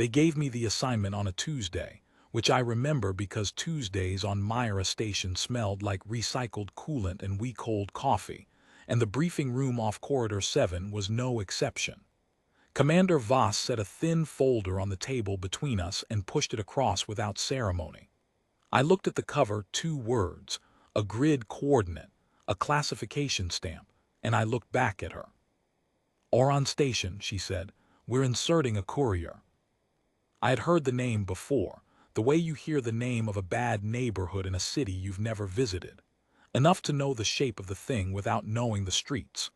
They gave me the assignment on a Tuesday, which I remember because Tuesdays on Myra Station smelled like recycled coolant and weak cold coffee, and the briefing room off Corridor 7 was no exception. Commander Voss set a thin folder on the table between us and pushed it across without ceremony. I looked at the cover, 2 words, a grid coordinate, a classification stamp, and I looked back at her. "Oron Station," she said. "We're inserting a courier." I had heard the name before, the way you hear the name of a bad neighborhood in a city you've never visited. Enough to know the shape of the thing without knowing the streets.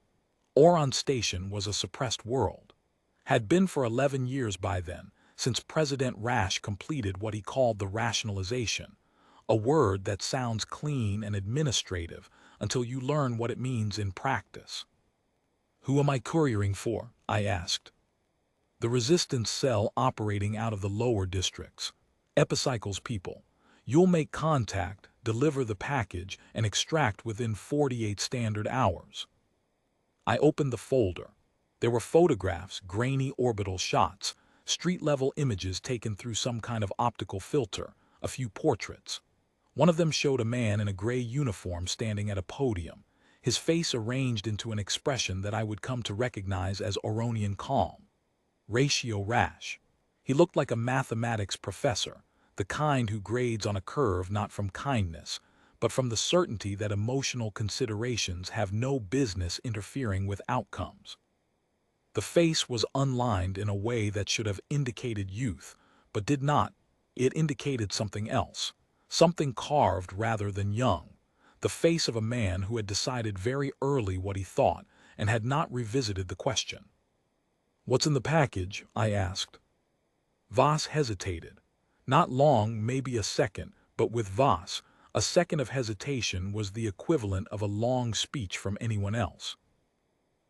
Oron Station was a suppressed world. Had been for 11 years by then, since President Rasch completed what he called the rationalization, a word that sounds clean and administrative until you learn what it means in practice. "Who am I couriering for?" I asked. "The resistance cell operating out of the lower districts. Epicycles people. You'll make contact, deliver the package, and extract within 48 standard hours." I opened the folder. There were photographs, grainy orbital shots, street-level images taken through some kind of optical filter, a few portraits. One of them showed a man in a gray uniform standing at a podium, his face arranged into an expression that I would come to recognize as Oronian calm. Ratio Rasch. He looked like a mathematics professor, the kind who grades on a curve not from kindness, but from the certainty that emotional considerations have no business interfering with outcomes. The face was unlined in a way that should have indicated youth, but did not. It indicated something else, something carved rather than young, the face of a man who had decided very early what he thought and had not revisited the question. "What's in the package?" I asked. Voss hesitated. Not long, maybe a second, but with Voss, a second of hesitation was the equivalent of a long speech from anyone else.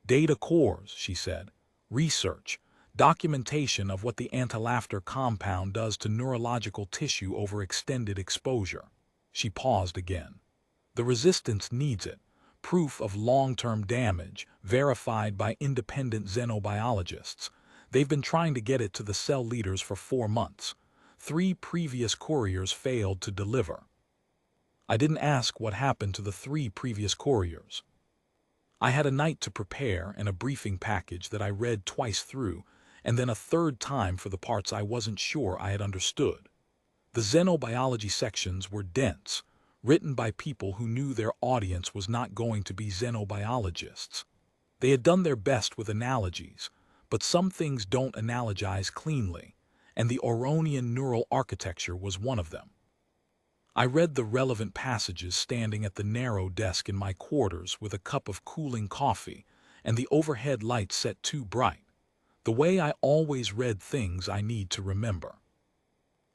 "Data cores," she said. "Research, documentation of what the antilafter compound does to neurological tissue over extended exposure." She paused again. "The resistance needs it. Proof of long-term damage, verified by independent xenobiologists. They've been trying to get it to the cell leaders for 4 months. 3 previous couriers failed to deliver." I didn't ask what happened to the 3 previous couriers. I had a night to prepare and a briefing package that I read twice through, and then a third time for the parts I wasn't sure I had understood. The xenobiology sections were dense, written by people who knew their audience was not going to be xenobiologists. They had done their best with analogies, but some things don't analogize cleanly, and the Oronian neural architecture was one of them. I read the relevant passages standing at the narrow desk in my quarters with a cup of cooling coffee and the overhead light set too bright, the way I always read things I need to remember.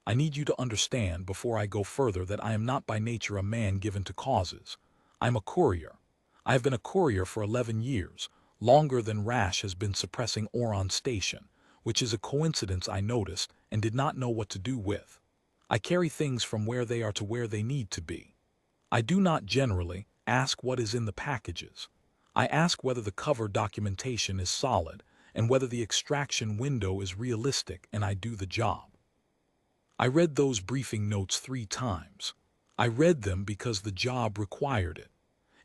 I need you to understand before I go further that I am not by nature a man given to causes. I'm a courier. I have been a courier for 11 years, longer than Rasch has been suppressing Oron Station, which is a coincidence I noticed and did not know what to do with. I carry things from where they are to where they need to be. I do not generally ask what is in the packages. I ask whether the cover documentation is solid and whether the extraction window is realistic, and I do the job. I read those briefing notes 3 times. I read them because the job required it.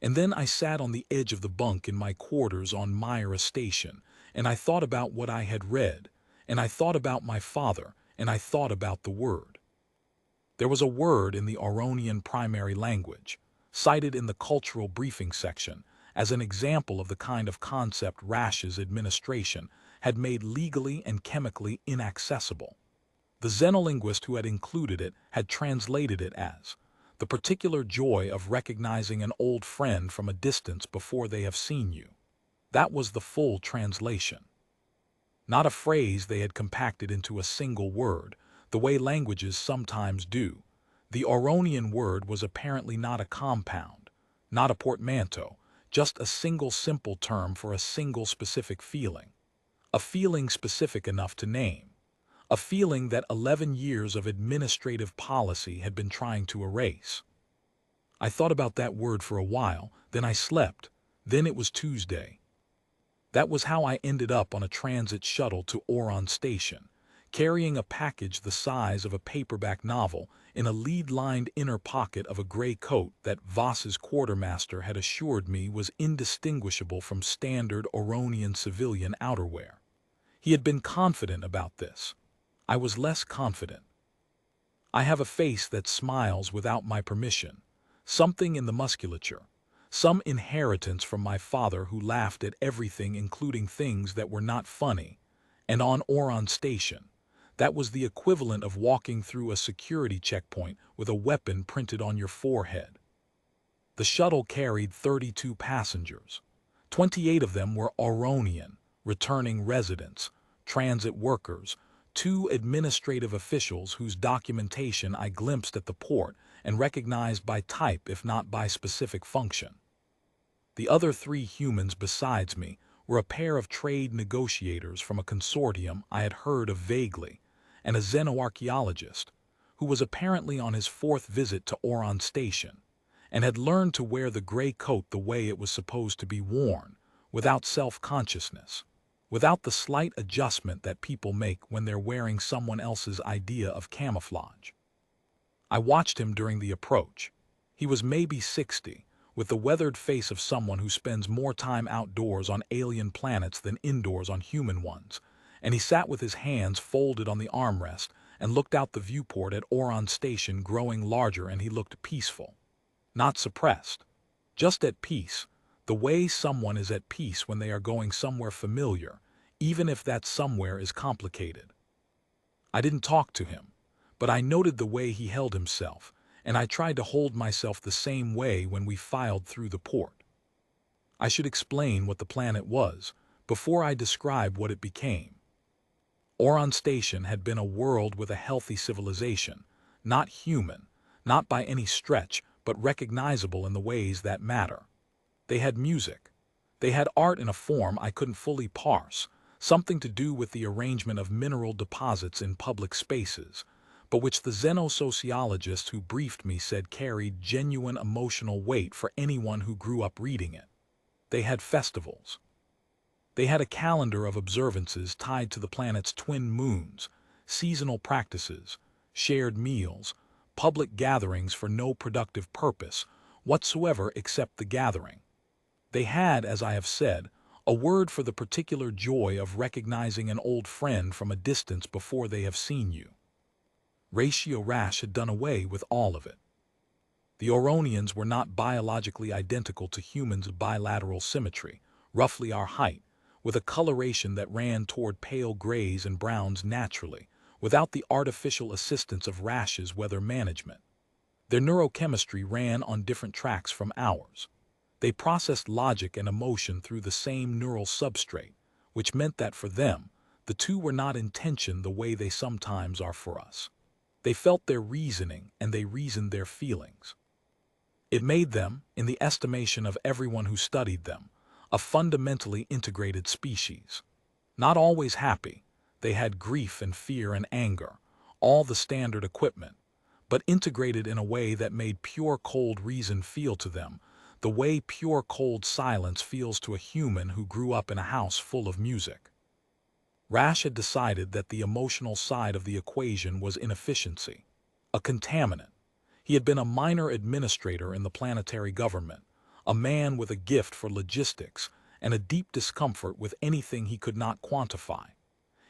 And then I sat on the edge of the bunk in my quarters on Myra Station, and I thought about what I had read, and I thought about my father, and I thought about the word. There was a word in the Oronian primary language, cited in the cultural briefing section, as an example of the kind of concept Rasch's administration had made legally and chemically inaccessible. The xenolinguist who had included it had translated it as the particular joy of recognizing an old friend from a distance before they have seen you. That was the full translation. Not a phrase they had compacted into a single word, the way languages sometimes do. The Oronian word was apparently not a compound, not a portmanteau, just a single simple term for a single specific feeling. A feeling specific enough to name. A feeling that 11 years of administrative policy had been trying to erase. I thought about that word for a while, then I slept, then it was Tuesday. That was how I ended up on a transit shuttle to Oron Station, carrying a package the size of a paperback novel in a lead-lined inner pocket of a gray coat that Voss's quartermaster had assured me was indistinguishable from standard Oronian civilian outerwear. He had been confident about this. I was less confident. I have a face that smiles without my permission, something in the musculature, some inheritance from my father who laughed at everything including things that were not funny, and on Oron Station, that was the equivalent of walking through a security checkpoint with a weapon printed on your forehead. The shuttle carried 32 passengers. 28 of them were Oronian, returning residents, transit workers, 2 administrative officials whose documentation I glimpsed at the port and recognized by type if not by specific function. The other 3 humans besides me were a pair of trade negotiators from a consortium I had heard of vaguely, and a xenoarchaeologist, who was apparently on his 4th visit to Oron Station, and had learned to wear the gray coat the way it was supposed to be worn, without self-consciousness, without the slight adjustment that people make when they're wearing someone else's idea of camouflage. I watched him during the approach. He was maybe 60, with the weathered face of someone who spends more time outdoors on alien planets than indoors on human ones, and he sat with his hands folded on the armrest and looked out the viewport at Oron Station growing larger, and he looked peaceful. Not suppressed. Just at peace, the way someone is at peace when they are going somewhere familiar, even if that somewhere is complicated. I didn't talk to him, but I noted the way he held himself, and I tried to hold myself the same way when we filed through the port. I should explain what the planet was before I describe what it became. Oron Station had been a world with a healthy civilization, not human, not by any stretch, but recognizable in the ways that matter. They had music. They had art in a form I couldn't fully parse, something to do with the arrangement of mineral deposits in public spaces, but which the xenosociologist who briefed me said carried genuine emotional weight for anyone who grew up reading it. They had festivals. They had a calendar of observances tied to the planet's twin moons, seasonal practices, shared meals, public gatherings for no productive purpose whatsoever except the gathering. They had, as I have said, a word for the particular joy of recognizing an old friend from a distance before they have seen you. Rasch had done away with all of it. The Oronians were not biologically identical to humans of bilateral symmetry, roughly our height, with a coloration that ran toward pale grays and browns naturally, without the artificial assistance of Rasch's weather management. Their neurochemistry ran on different tracks from ours. They processed logic and emotion through the same neural substrate, which meant that for them, the two were not in tension the way they sometimes are for us. They felt their reasoning and they reasoned their feelings. It made them, in the estimation of everyone who studied them, a fundamentally integrated species. Not always happy, they had grief and fear and anger, all the standard equipment, but integrated in a way that made pure cold reason feel to them the way pure cold silence feels to a human who grew up in a house full of music. Rasch had decided that the emotional side of the equation was inefficiency, a contaminant. He had been a minor administrator in the planetary government, a man with a gift for logistics and a deep discomfort with anything he could not quantify.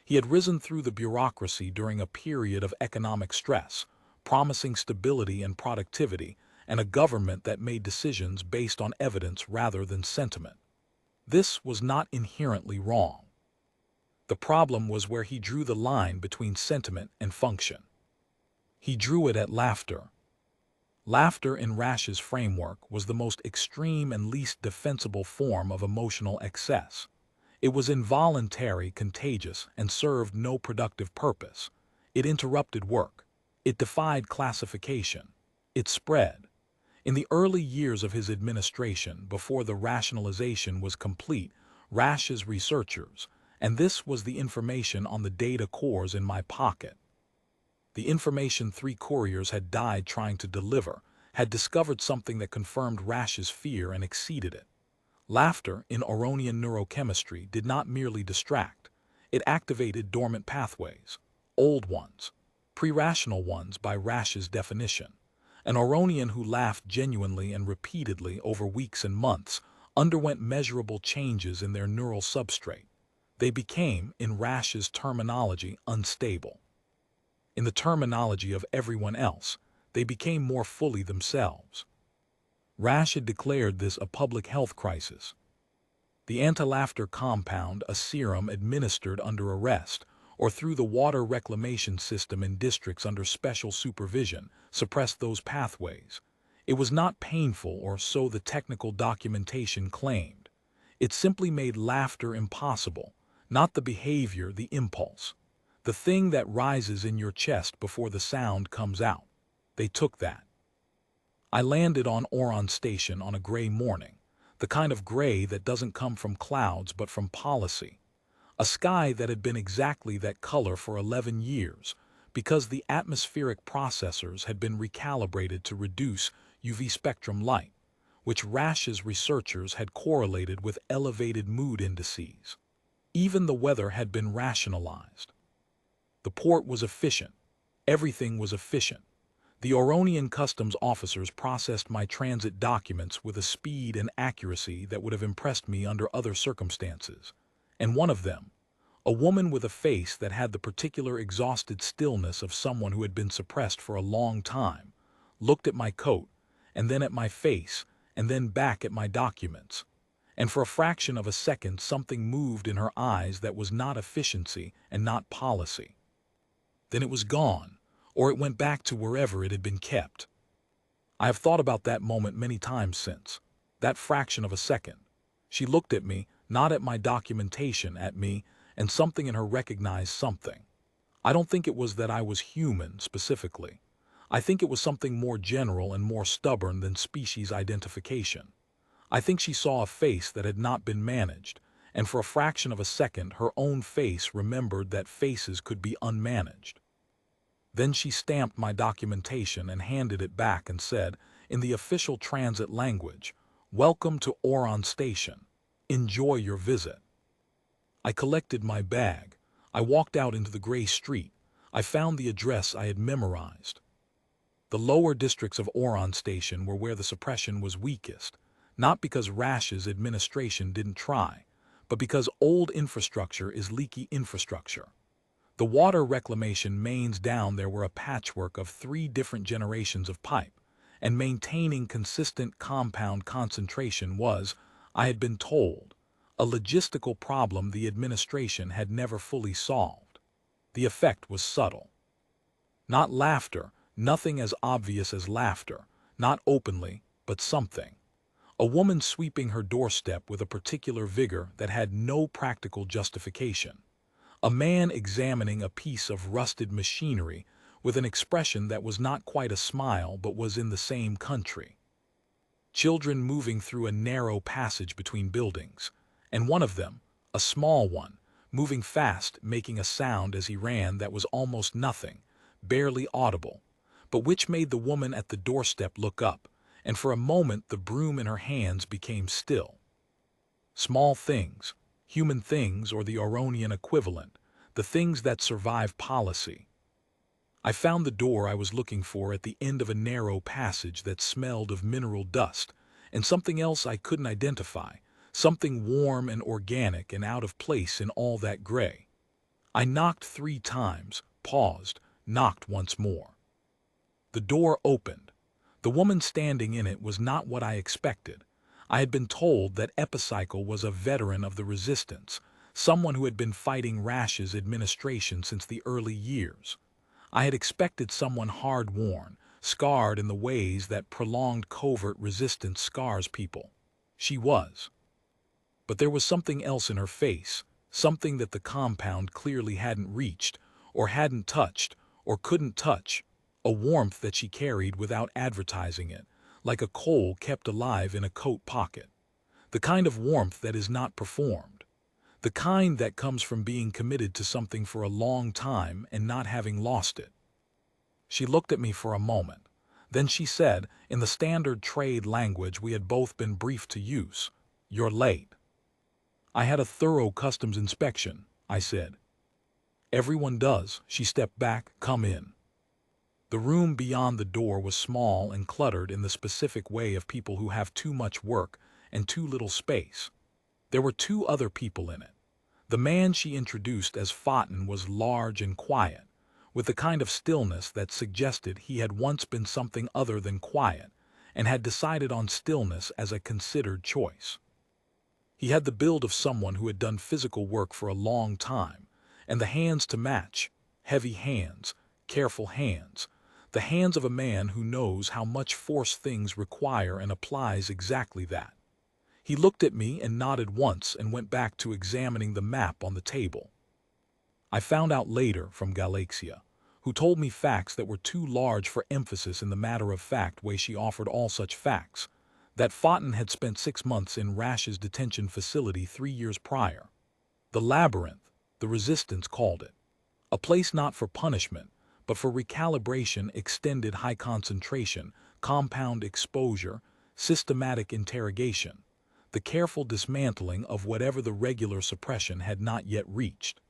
He had risen through the bureaucracy during a period of economic stress, promising stability and productivity, and a government that made decisions based on evidence rather than sentiment. This was not inherently wrong. The problem was where he drew the line between sentiment and function. He drew it at laughter. Laughter in Rasch's framework was the most extreme and least defensible form of emotional excess. It was involuntary, contagious, and served no productive purpose. It interrupted work. It defied classification. It spread. In the early years of his administration, before the rationalization was complete, Rasch's researchers, and this was the information on the data cores in my pocket. The information 3 couriers had died trying to deliver, had discovered something that confirmed Rasch's fear and exceeded it. Laughter in Oronian neurochemistry did not merely distract, it activated dormant pathways. old ones, pre-rational ones by Rasch's definition. An Oronian who laughed genuinely and repeatedly over weeks and months underwent measurable changes in their neural substrate. They became, in Rasch's terminology, unstable. In the terminology of everyone else, they became more fully themselves. Rasch had declared this a public health crisis. The anti-laughter compound, a serum administered under arrest or through the water reclamation system in districts under special supervision, suppressed those pathways. It was not painful, or so the technical documentation claimed. It simply made laughter impossible, not the behavior, the impulse. The thing that rises in your chest before the sound comes out. They took that. I landed on Oron Station on a gray morning, the kind of gray that doesn't come from clouds but from policy. A sky that had been exactly that color for 11 years, because the atmospheric processors had been recalibrated to reduce UV spectrum light, which Rasch's researchers had correlated with elevated mood indices. Even the weather had been rationalized. The port was efficient. Everything was efficient. The Oronian customs officers processed my transit documents with a speed and accuracy that would have impressed me under other circumstances. And one of them, a woman with a face that had the particular exhausted stillness of someone who had been suppressed for a long time, looked at my coat, and then at my face, and then back at my documents. And for a fraction of a second something moved in her eyes that was not efficiency and not policy. Then it was gone, or it went back to wherever it had been kept. I have thought about that moment many times since. That fraction of a second. She looked at me, not at my documentation, at me, and something in her recognized something. I don't think it was that I was human, specifically. I think it was something more general and more stubborn than species identification. I think she saw a face that had not been managed, and for a fraction of a second her own face remembered that faces could be unmanaged. Then she stamped my documentation and handed it back and said, in the official transit language, "Welcome to Oron Station. Enjoy your visit." I collected my bag. I walked out into the gray street. I found the address I had memorized. The lower districts of Oron Station were where the suppression was weakest, not because Rasch's administration didn't try, but because old infrastructure is leaky infrastructure. The water reclamation mains down there were a patchwork of 3 different generations of pipe, and maintaining consistent compound concentration was, I had been told, a logistical problem the administration had never fully solved. The effect was subtle. Not laughter, nothing as obvious as laughter, not openly, but something. A woman sweeping her doorstep with a particular vigor that had no practical justification. A man examining a piece of rusted machinery with an expression that was not quite a smile but was in the same country. Children moving through a narrow passage between buildings, and one of them, a small one, moving fast, making a sound as he ran that was almost nothing, barely audible, but which made the woman at the doorstep look up, and for a moment the broom in her hands became still. Small things, human things or the Oronian equivalent, the things that survive policy. I found the door I was looking for at the end of a narrow passage that smelled of mineral dust, and something else I couldn't identify, something warm and organic and out of place in all that gray. I knocked 3 times, paused, knocked once more. The door opened. The woman standing in it was not what I expected. I had been told that Epicycle was a veteran of the resistance, someone who had been fighting Rasch's administration since the early years. I had expected someone hard-worn, scarred in the ways that prolonged covert resistance scars people. She was. But there was something else in her face, something that the compound clearly hadn't reached, or hadn't touched, or couldn't touch, a warmth that she carried without advertising it, like a coal kept alive in a coat pocket. The kind of warmth that is not performed. The kind that comes from being committed to something for a long time and not having lost it. She looked at me for a moment. Then she said, in the standard trade language we had both been briefed to use, "You're late." "I had a thorough customs inspection," I said. Everyone does. She stepped back. Come in. The room beyond the door was small and cluttered in the specific way of people who have too much work and too little space. There were two other people in it. The man she introduced as Fountain was large and quiet, with the kind of stillness that suggested he had once been something other than quiet and had decided on stillness as a considered choice. He had the build of someone who had done physical work for a long time, and the hands to match, heavy hands, careful hands, the hands of a man who knows how much force things require and applies exactly that. He looked at me and nodded once and went back to examining the map on the table. I found out later from Galaxia, who told me facts that were too large for emphasis in the matter-of-fact way she offered all such facts, that Fountain had spent 6 months in Rasch's detention facility 3 years prior. The labyrinth, the resistance called it. A place not for punishment, but for recalibration, extended high concentration, compound exposure, systematic interrogation, the careful dismantling of whatever the regular suppression had not yet reached.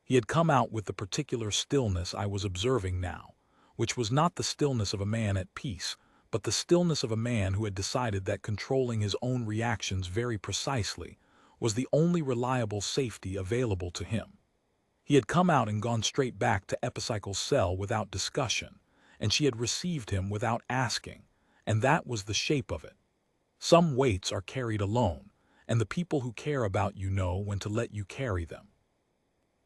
He had come out with the particular stillness I was observing now, which was not the stillness of a man at peace, but the stillness of a man who had decided that controlling his own reactions very precisely was the only reliable safety available to him. He had come out and gone straight back to Epicycle's cell without discussion, and she had received him without asking, and that was the shape of it. Some weights are carried alone, and the people who care about you know when to let you carry them.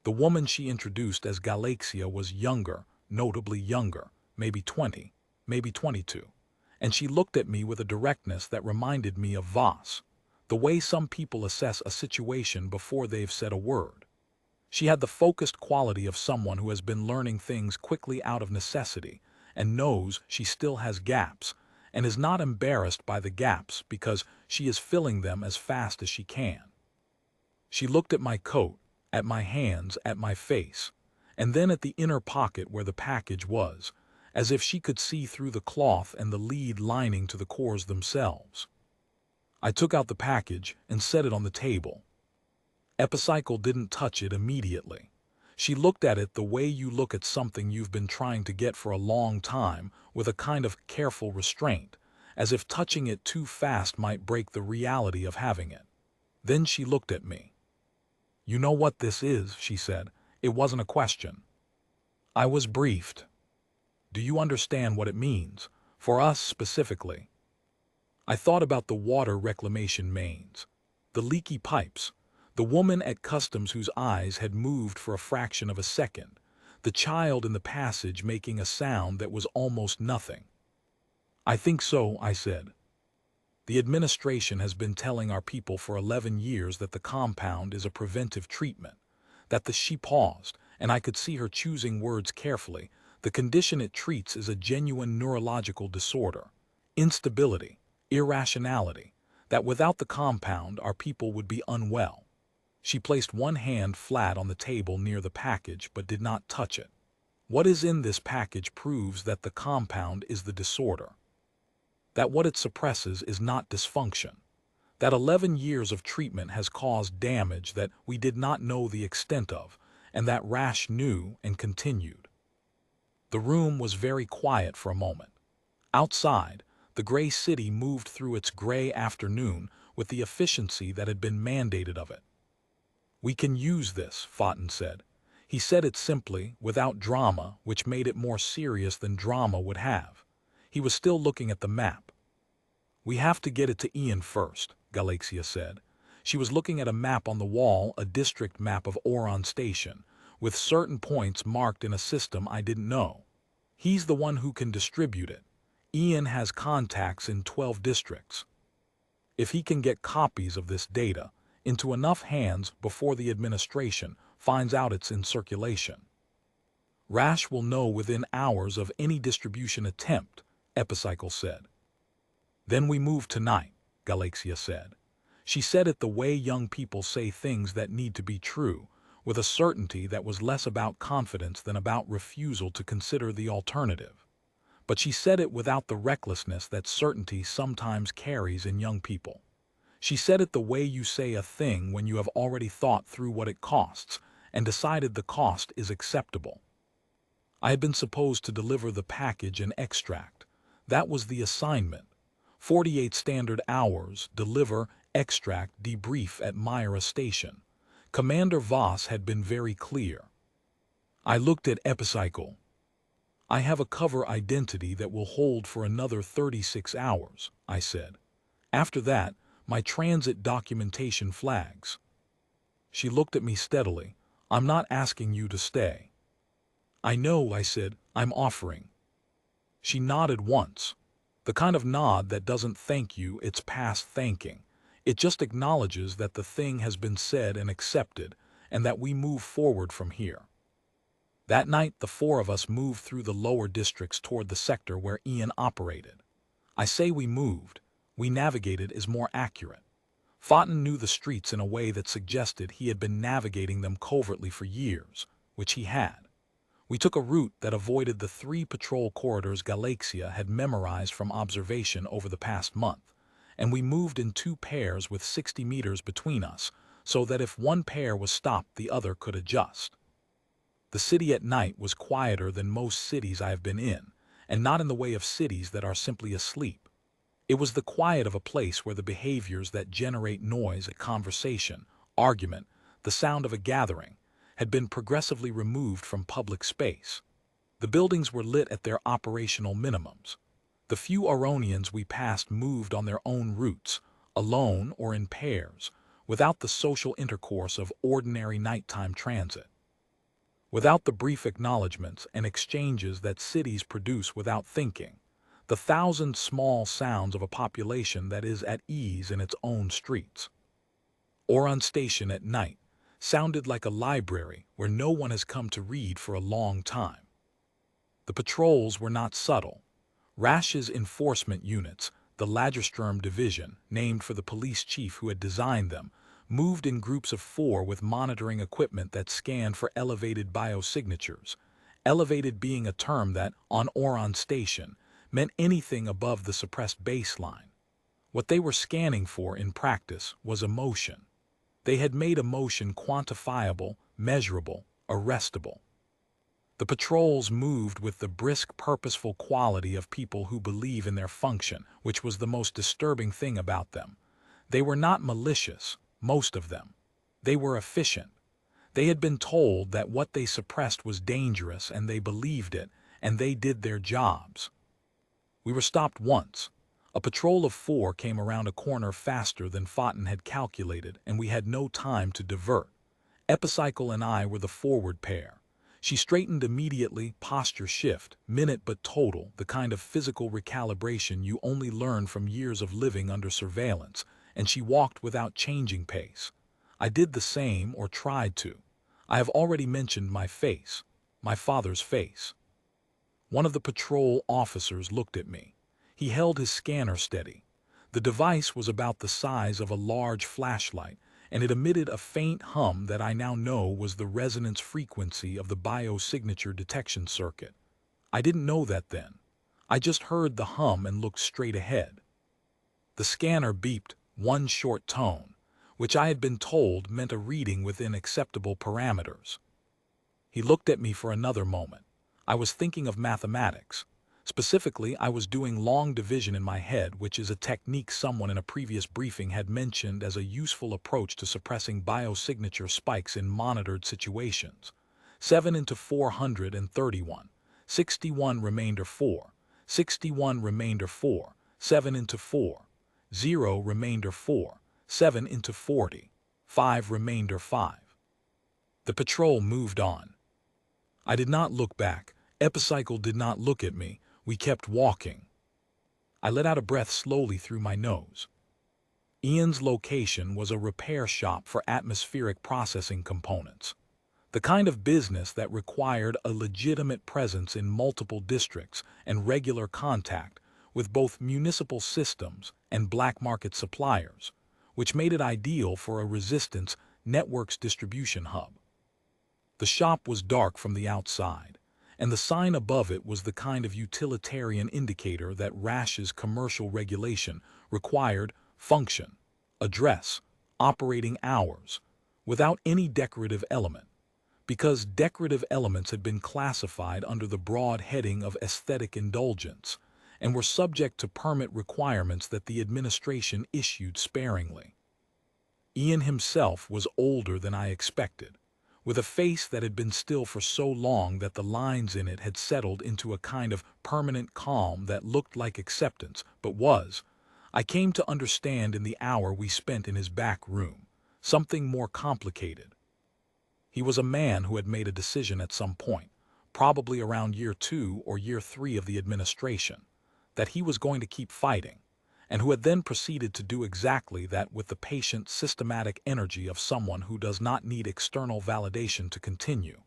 The woman she introduced as Galaxia was younger, notably younger, maybe 20, maybe 22, and she looked at me with a directness that reminded me of Voss, the way some people assess a situation before they've said a word. She had the focused quality of someone who has been learning things quickly out of necessity and knows she still has gaps, and is not embarrassed by the gaps because she is filling them as fast as she can. She looked at my coat, at my hands, at my face, and then at the inner pocket where the package was, as if she could see through the cloth and the lead lining to the cores themselves. I took out the package and set it on the table. Epicycle didn't touch it immediately. She looked at it the way you look at something you've been trying to get for a long time, with a kind of careful restraint, as if touching it too fast might break the reality of having it. Then she looked at me. "You know what this is," she said. It wasn't a question. I was briefed. "Do you understand what it means, for us specifically?" I thought about the water reclamation mains, the leaky pipes, the woman at customs whose eyes had moved for a fraction of a second, the child in the passage making a sound that was almost nothing. "I think so," I said. "The administration has been telling our people for 11 years that the compound is a preventive treatment, that the..." She paused, and I could see her choosing words carefully. "The condition it treats is a genuine neurological disorder, instability, irrationality, that without the compound our people would be unwell." She placed one hand flat on the table near the package but did not touch it. "What is in this package proves that the compound is the disorder. That what it suppresses is not dysfunction. That 11 years of treatment has caused damage that we did not know the extent of, and that Rasch knew and continued." The room was very quiet for a moment. Outside, the gray city moved through its gray afternoon with the efficiency that had been mandated of it. "We can use this," Fountain said. He said it simply, without drama, which made it more serious than drama would have. He was still looking at the map. "We have to get it to Ian first," Galaxia said. She was looking at a map on the wall, a district map of Oron Station, with certain points marked in a system I didn't know. "He's the one who can distribute it. Ian has contacts in 12 districts. If he can get copies of this data into enough hands before the administration finds out it's in circulation, Rasch will know within hours of any distribution attempt," Epicycle said. "Then we move tonight," Galaxia said. She said it the way young people say things that need to be true, with a certainty that was less about confidence than about refusal to consider the alternative. But she said it without the recklessness that certainty sometimes carries in young people. She said it the way you say a thing when you have already thought through what it costs, and decided the cost is acceptable. I had been supposed to deliver the package and extract. That was the assignment. 48 standard hours, deliver, extract, debrief at Myra Station. Commander Voss had been very clear. I looked at Epicycle. I have a cover identity that will hold for another 36 hours, I said. After that, my transit documentation flags. She looked at me steadily. I'm not asking you to stay. I know, I said, I'm offering. She nodded once. The kind of nod that doesn't thank you, it's past thanking. It just acknowledges that the thing has been said and accepted, and that we move forward from here. That night, the four of us moved through the lower districts toward the sector where Ian operated. I say we moved. We navigated is more accurate. Fountain knew the streets in a way that suggested he had been navigating them covertly for years, which he had. We took a route that avoided the 3 patrol corridors Galaxia had memorized from observation over the past month, and we moved in 2 pairs with 60 meters between us, so that if one pair was stopped, the other could adjust. The city at night was quieter than most cities I have been in, and not in the way of cities that are simply asleep. It was the quiet of a place where the behaviors that generate noise, a conversation, argument, the sound of a gathering, had been progressively removed from public space. The buildings were lit at their operational minimums. The few Aronians we passed moved on their own routes, alone or in pairs, without the social intercourse of ordinary nighttime transit. Without the brief acknowledgments and exchanges that cities produce without thinking, the 1,000 small sounds of a population that is at ease in its own streets. Oron Station at night sounded like a library where no one has come to read for a long time. The patrols were not subtle. Rasch's enforcement units, the Lagerstrom Division, named for the police chief who had designed them, moved in groups of 4 with monitoring equipment that scanned for elevated biosignatures, elevated being a term that, on Oron Station, meant anything above the suppressed baseline. What they were scanning for in practice was emotion. They had made emotion quantifiable, measurable, arrestable. The patrols moved with the brisk, purposeful quality of people who believe in their function, which was the most disturbing thing about them. They were not malicious, most of them. They were efficient. They had been told that what they suppressed was dangerous, and they believed it, and they did their jobs. We were stopped once. A patrol of 4 came around a corner faster than Fountain had calculated, and we had no time to divert. Epicycle and I were the forward pair. She straightened immediately, posture shift, minute but total, the kind of physical recalibration you only learn from years of living under surveillance, and she walked without changing pace. I did the same, or tried to. I have already mentioned my face, my father's face. One of the patrol officers looked at me. He held his scanner steady. The device was about the size of a large flashlight, and it emitted a faint hum that I now know was the resonance frequency of the biosignature detection circuit. I didn't know that then. I just heard the hum and looked straight ahead. The scanner beeped, one short tone, which I had been told meant a reading within acceptable parameters. He looked at me for another moment. I was thinking of mathematics. Specifically, I was doing long division in my head, which is a technique someone in a previous briefing had mentioned as a useful approach to suppressing biosignature spikes in monitored situations. 7 into 431, 61 remainder 4, 61 remainder 4, 7 into 4, 0 remainder 4, 7 into 40, 5 remainder 5. The patrol moved on. I did not look back. Epicycle did not look at me. We kept walking. I let out a breath slowly through my nose. Ian's location was a repair shop for atmospheric processing components, the kind of business that required a legitimate presence in multiple districts and regular contact with both municipal systems and black market suppliers, which made it ideal for a resistance network's distribution hub. The shop was dark from the outside, and the sign above it was the kind of utilitarian indicator that Rasch's commercial regulation required: function, address, operating hours, without any decorative element. because decorative elements had been classified under the broad heading of aesthetic indulgence and were subject to permit requirements that the administration issued sparingly. Ian himself was older than I expected, with a face that had been still for so long that the lines in it had settled into a kind of permanent calm that looked like acceptance, but was, I came to understand in the hour we spent in his back room, something more complicated. He was a man who had made a decision at some point, probably around year 2 or year 3 of the administration, that he was going to keep fighting, and who had then proceeded to do exactly that with the patient, systematic energy of someone who does not need external validation to continue,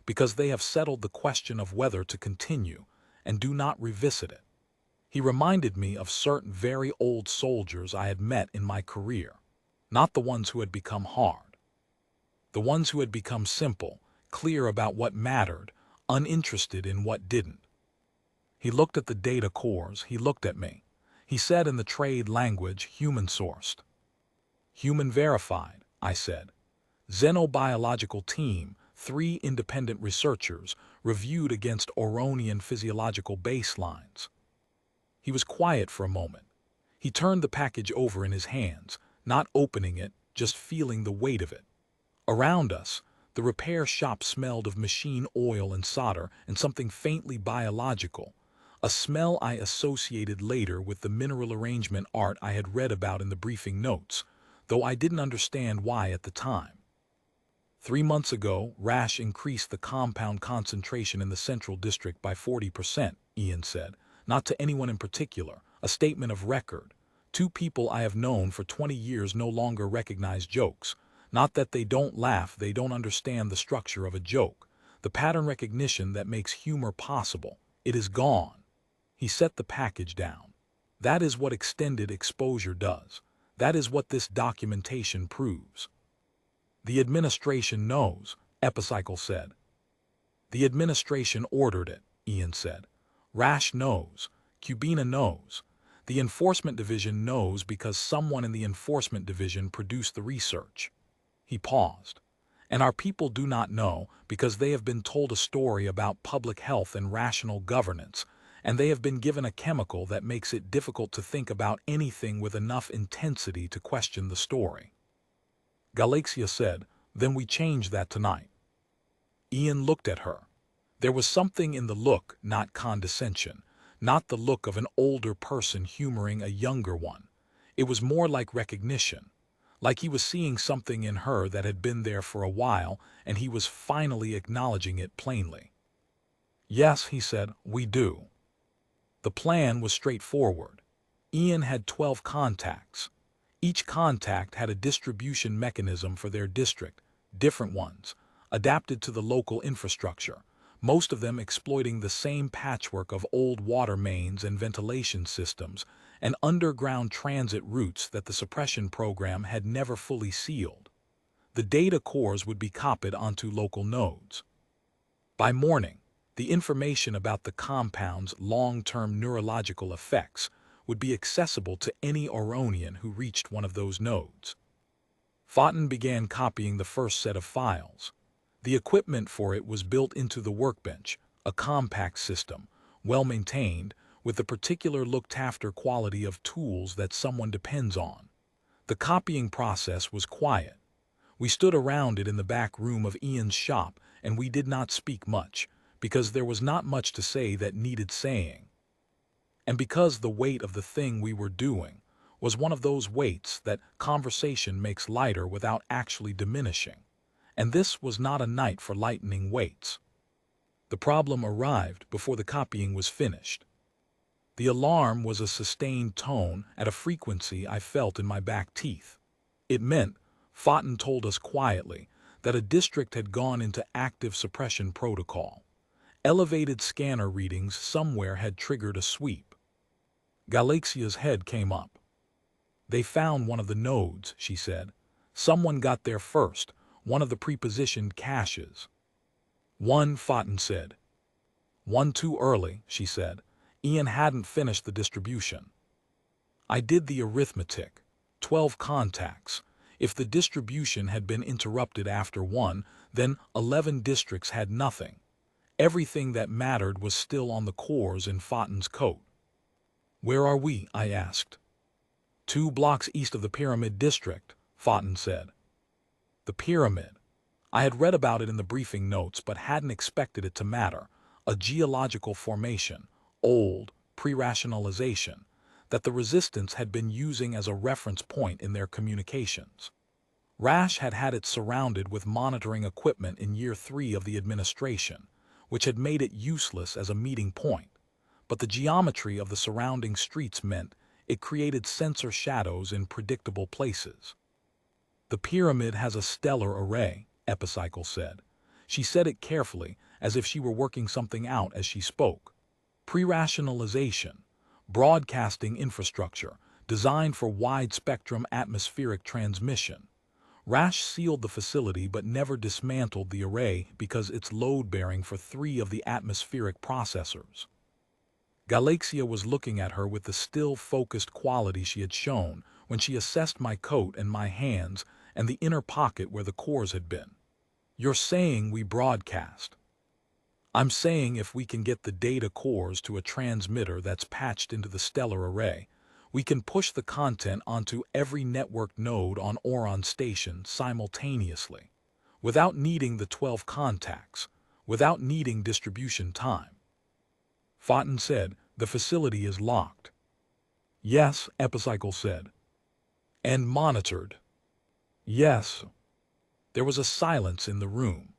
because they have settled the question of whether to continue and do not revisit it. He reminded me of certain very old soldiers I had met in my career, not the ones who had become hard, the ones who had become simple, clear about what mattered, uninterested in what didn't. He looked at the data cores, he looked at me. He said in the trade language, human-sourced. Human-verified, I said. Xenobiological team, 3 independent researchers, reviewed against Oronian physiological baselines. He was quiet for a moment. He turned the package over in his hands, not opening it, just feeling the weight of it. Around us, the repair shop smelled of machine oil and solder and something faintly biological, a smell I associated later with the mineral arrangement art I had read about in the briefing notes, though I didn't understand why at the time. 3 months ago, Rasch increased the compound concentration in the Central District by 40%, Ian said, not to anyone in particular, a statement of record. 2 people I have known for 20 years no longer recognize jokes. Not that they don't laugh, they don't understand the structure of a joke, the pattern recognition that makes humor possible. It is gone. He set the package down. That is what extended exposure does. That is what this documentation proves. The administration knows, Epicycle said. The administration ordered it, Ian said. Rasch knows. Cubina knows. The enforcement division knows because someone in the enforcement division produced the research. He paused. And our people do not know because they have been told a story about public health and rational governance, and they have been given a chemical that makes it difficult to think about anything with enough intensity to question the story. Galaxia said, then we change that tonight. Ian looked at her. There was something in the look, not condescension, not the look of an older person humoring a younger one. It was more like recognition, like he was seeing something in her that had been there for a while and he was finally acknowledging it plainly. Yes, he said, we do. The plan was straightforward. Ian had 12 contacts. Each contact had a distribution mechanism for their district, different ones, adapted to the local infrastructure, most of them exploiting the same patchwork of old water mains and ventilation systems and underground transit routes that the suppression program had never fully sealed. The data cores would be copied onto local nodes. By morning, the information about the compound's long-term neurological effects would be accessible to any Oronian who reached one of those nodes. Fountain began copying the first set of files. The equipment for it was built into the workbench, a compact system, well-maintained, with the particular looked-after quality of tools that someone depends on. The copying process was quiet. We stood around it in the back room of Ian's shop, and we did not speak much, because there was not much to say that needed saying. And because the weight of the thing we were doing was one of those weights that conversation makes lighter without actually diminishing. And this was not a night for lightening weights. The problem arrived before the copying was finished. The alarm was a sustained tone at a frequency I felt in my back teeth. It meant, Fountain told us quietly, that a district had gone into active suppression protocol. Elevated scanner readings somewhere had triggered a sweep. Galaxia's head came up. They found one of the nodes, she said. Someone got there first, one of the prepositioned caches. One, Fountain said. One too early, she said. Ian hadn't finished the distribution. I did the arithmetic. 12 contacts. If the distribution had been interrupted after one, Then 11 districts had nothing. Everything that mattered was still on the cores in Fountain's coat. "Where are we?" I asked. "2 blocks east of the Pyramid District," Fountain said. The Pyramid. I had read about it in the briefing notes but hadn't expected it to matter. A geological formation, old, pre-rationalization, that the resistance had been using as a reference point in their communications. Rasch had had it surrounded with monitoring equipment in year 3 of the administration, which had made it useless as a meeting point, but the geometry of the surrounding streets meant it created sensor shadows in predictable places. "The pyramid has a stellar array," Epicycle said. She said it carefully, as if she were working something out as she spoke. "Pre-rationalization, broadcasting infrastructure, designed for wide-spectrum atmospheric transmission. Rasch sealed the facility but never dismantled the array because it's load-bearing for 3 of the atmospheric processors." Galaxia was looking at her with the still focused quality she had shown when she assessed my coat and my hands and the inner pocket where the cores had been. "You're saying we broadcast?" "I'm saying if we can get the data cores to a transmitter that's patched into the stellar array, we can push the content onto every network node on Oron Station simultaneously, without needing the 12 contacts, without needing distribution time." Fountain said, "The facility is locked." "Yes," Epicycle said. "And monitored." "Yes." There was a silence in the room.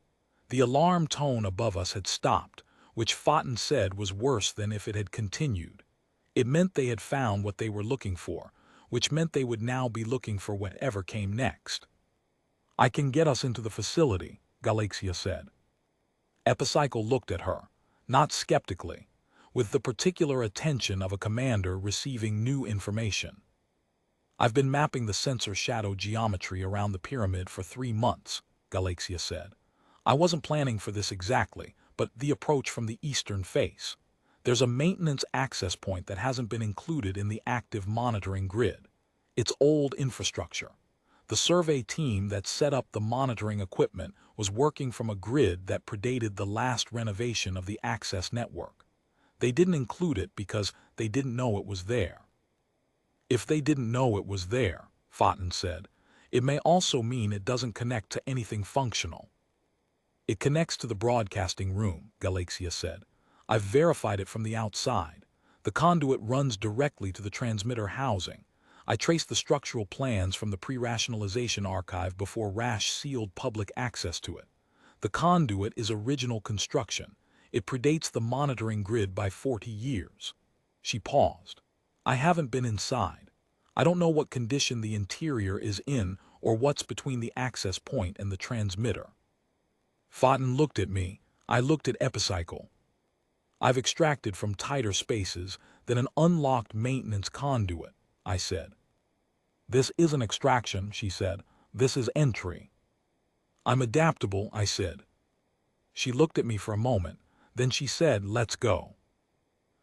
The alarm tone above us had stopped, which Fountain said was worse than if it had continued. It meant they had found what they were looking for, which meant they would now be looking for whatever came next. "I can get us into the facility," Galaxia said. Epicycle looked at her, not skeptically, with the particular attention of a commander receiving new information. "I've been mapping the sensor shadow geometry around the pyramid for 3 months, Galaxia said. "I wasn't planning for this exactly, but the approach from the eastern face. There's a maintenance access point that hasn't been included in the active monitoring grid. It's old infrastructure. The survey team that set up the monitoring equipment was working from a grid that predated the last renovation of the access network. They didn't include it because they didn't know it was there." "If they didn't know it was there," Fountain said, "it may also mean it doesn't connect to anything functional." "It connects to the broadcasting room," Galaxia said. "I've verified it from the outside. The conduit runs directly to the transmitter housing. I traced the structural plans from the pre-rationalization archive before Rasch sealed public access to it. The conduit is original construction. It predates the monitoring grid by 40 years. She paused. "I haven't been inside. I don't know what condition the interior is in or what's between the access point and the transmitter." Fountain looked at me. I looked at Epicycle. "I've extracted from tighter spaces than an unlocked maintenance conduit," I said. "This isn't extraction," she said. "This is entry." "I'm adaptable," I said. She looked at me for a moment. Then she said, "Let's go."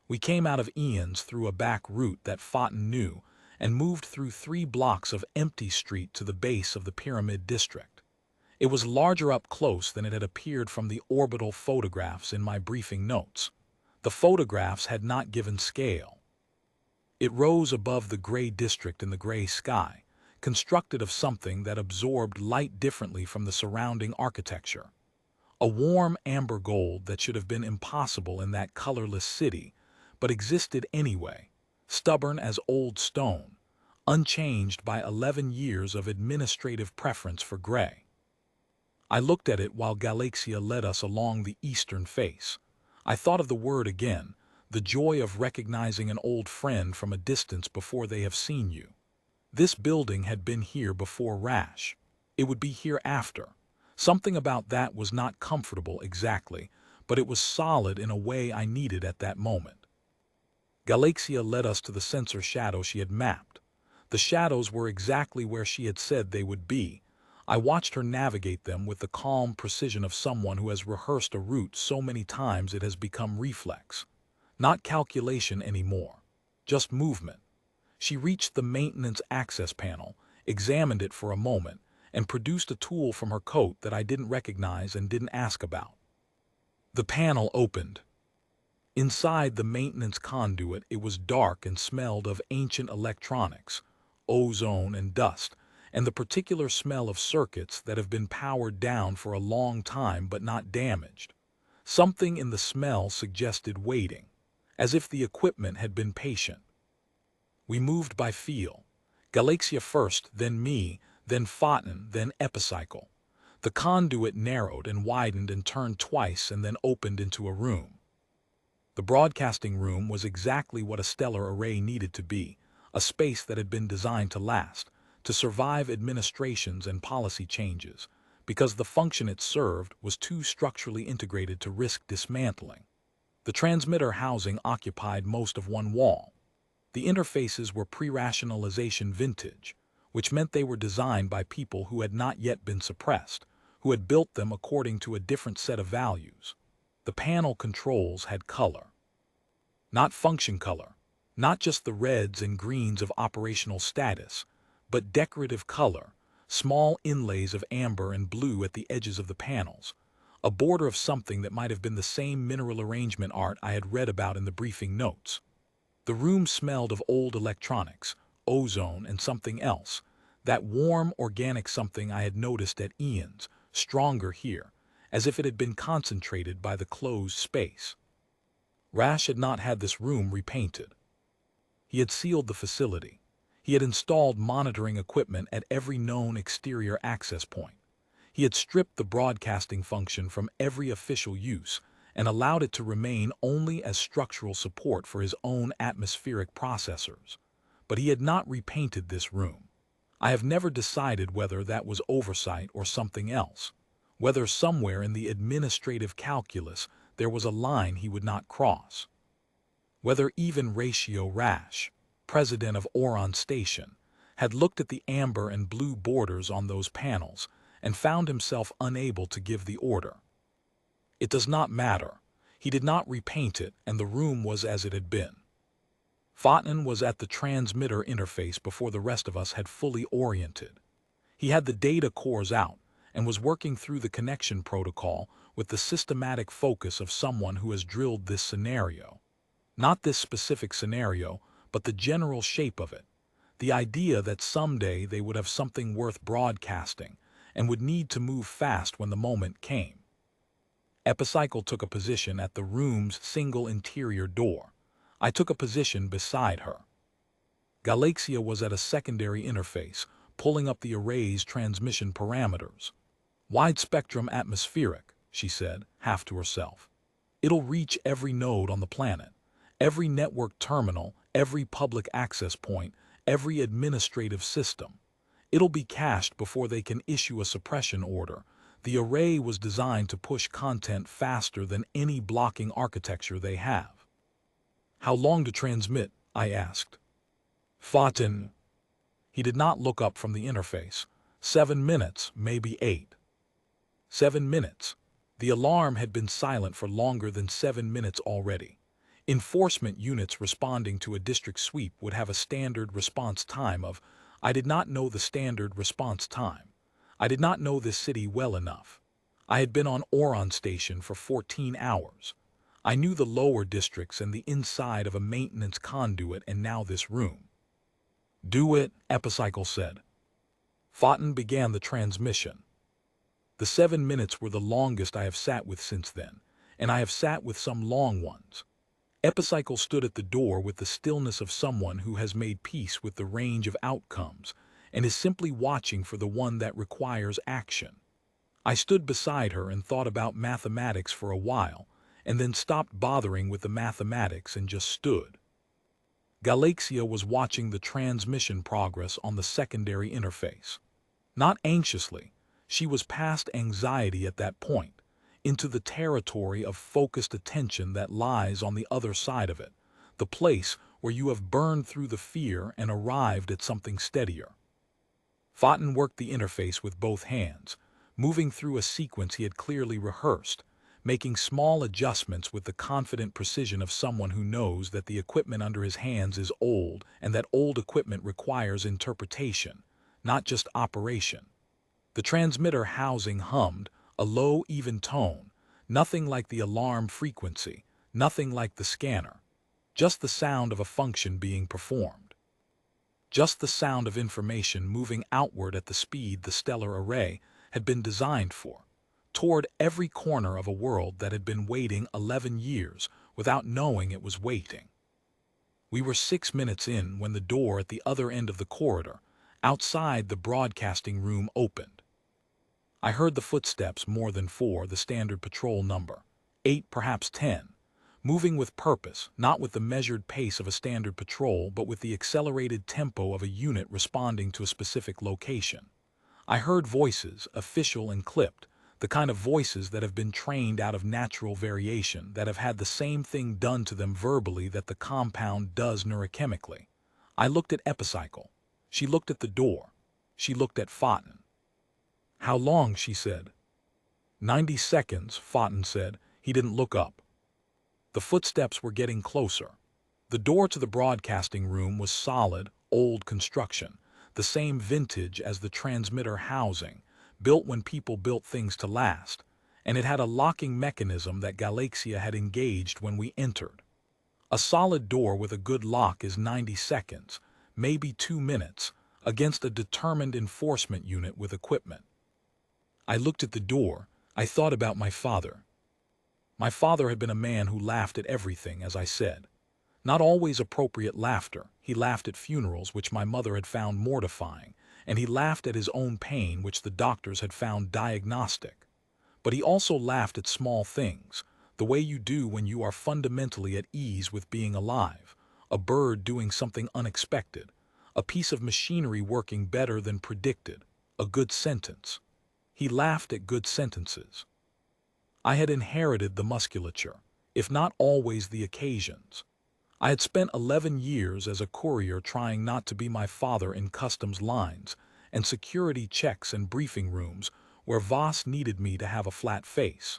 We came out of Ian's through a back route that Fountain knew and moved through 3 blocks of empty street to the base of the Pyramid District. It was larger up close than it had appeared from the orbital photographs in my briefing notes. The photographs had not given scale. It rose above the gray district in the gray sky, constructed of something that absorbed light differently from the surrounding architecture. A warm amber gold that should have been impossible in that colorless city, but existed anyway, stubborn as old stone, unchanged by 11 years of administrative preference for gray. I looked at it while Galaxia led us along the eastern face. I thought of the word again, the joy of recognizing an old friend from a distance before they have seen you. This building had been here before Rasch. It would be here after. Something about that was not comfortable exactly, but it was solid in a way I needed at that moment. Galaxia led us to the sensor shadow she had mapped. The shadows were exactly where she had said they would be. I watched her navigate them with the calm precision of someone who has rehearsed a route so many times it has become reflex. Not calculation anymore, just movement. She reached the maintenance access panel, examined it for a moment, and produced a tool from her coat that I didn't recognize and didn't ask about. The panel opened. Inside the maintenance conduit, it was dark and smelled of ancient electronics, ozone and dust, and the particular smell of circuits that have been powered down for a long time but not damaged. Something in the smell suggested waiting, as if the equipment had been patient. We moved by feel. Galaxia first, then me, then Photon, then Epicycle. The conduit narrowed and widened and turned twice and then opened into a room. The broadcasting room was exactly what a stellar array needed to be, a space that had been designed to last, to survive administrations and policy changes, because the function it served was too structurally integrated to risk dismantling. The transmitter housing occupied most of one wall. The interfaces were pre-rationalization vintage, which meant they were designed by people who had not yet been suppressed, who had built them according to a different set of values. The panel controls had color. Not function color, not just the reds and greens of operational status, but decorative color, small inlays of amber and blue at the edges of the panels, a border of something that might have been the same mineral arrangement art I had read about in the briefing notes. The room smelled of old electronics, ozone, and something else, that warm, organic something I had noticed at Ian's, stronger here, as if it had been concentrated by the closed space. Rasch had not had this room repainted. He had sealed the facility. He had installed monitoring equipment at every known exterior access point. He had stripped the broadcasting function from every official use and allowed it to remain only as structural support for his own atmospheric processors. But he had not repainted this room. I have never decided whether that was oversight or something else, whether somewhere in the administrative calculus there was a line he would not cross, whether even Ratio Rasch, president of Oron Station, had looked at the amber and blue borders on those panels and found himself unable to give the order. It does not matter. He did not repaint it, and the room was as it had been. Photon was at the transmitter interface before the rest of us had fully oriented. He had the data cores out and was working through the connection protocol with the systematic focus of someone who has drilled this scenario. Not this specific scenario, but the general shape of it. The idea that someday they would have something worth broadcasting and would need to move fast when the moment came. Epicycle took a position at the room's single interior door. I took a position beside her. Galaxia was at a secondary interface, pulling up the array's transmission parameters. Wide-spectrum atmospheric, she said, half to herself. It'll reach every node on the planet, every network terminal, every public access point, every administrative system. It'll be cached before they can issue a suppression order. The array was designed to push content faster than any blocking architecture they have. How long to transmit? I asked. Photon. He did not look up from the interface. 7 minutes, maybe 8. 7 minutes. The alarm had been silent for longer than 7 minutes already. Enforcement units responding to a district sweep would have a standard response time of, I did not know the standard response time. I did not know this city well enough. I had been on Oron Station for 14 hours. I knew the lower districts and the inside of a maintenance conduit and now this room. Do it, Epicycle said. Photon began the transmission. The 7 minutes were the longest I have sat with since then, and I have sat with some long ones. Epicycle stood at the door with the stillness of someone who has made peace with the range of outcomes and is simply watching for the one that requires action. I stood beside her and thought about mathematics for a while, and then stopped bothering with the mathematics and just stood. Galaxia was watching the transmission progress on the secondary interface. Not anxiously, she was past anxiety at that point, into the territory of focused attention that lies on the other side of it, the place where you have burned through the fear and arrived at something steadier. Photon worked the interface with both hands, moving through a sequence he had clearly rehearsed, making small adjustments with the confident precision of someone who knows that the equipment under his hands is old and that old equipment requires interpretation, not just operation. The transmitter housing hummed, a low, even tone, nothing like the alarm frequency, nothing like the scanner, just the sound of a function being performed. Just the sound of information moving outward at the speed the stellar array had been designed for, toward every corner of a world that had been waiting 11 years without knowing it was waiting. We were 6 minutes in when the door at the other end of the corridor, outside the broadcasting room, opened. I heard the footsteps more than 4, the standard patrol number, 8, perhaps 10, moving with purpose, not with the measured pace of a standard patrol, but with the accelerated tempo of a unit responding to a specific location. I heard voices, official and clipped, the kind of voices that have been trained out of natural variation, that have had the same thing done to them verbally that the compound does neurochemically. I looked at Epicycle. She looked at the door. She looked at Fountain. "How long?" she said. 90 seconds, Fountain said. He didn't look up. The footsteps were getting closer. The door to the broadcasting room was solid, old construction, the same vintage as the transmitter housing, built when people built things to last, and it had a locking mechanism that Galaxia had engaged when we entered. A solid door with a good lock is 90 seconds, maybe 2 minutes, against a determined enforcement unit with equipment. I looked at the door. I thought about my father. My father had been a man who laughed at everything, as I said. Not always appropriate laughter. He laughed at funerals, which my mother had found mortifying, and he laughed at his own pain, which the doctors had found diagnostic. But he also laughed at small things, the way you do when you are fundamentally at ease with being alive, a bird doing something unexpected, a piece of machinery working better than predicted, a good sentence. He laughed at good sentences. I had inherited the musculature, if not always the occasions. I had spent 11 years as a courier trying not to be my father in customs lines and security checks and briefing rooms where Voss needed me to have a flat face.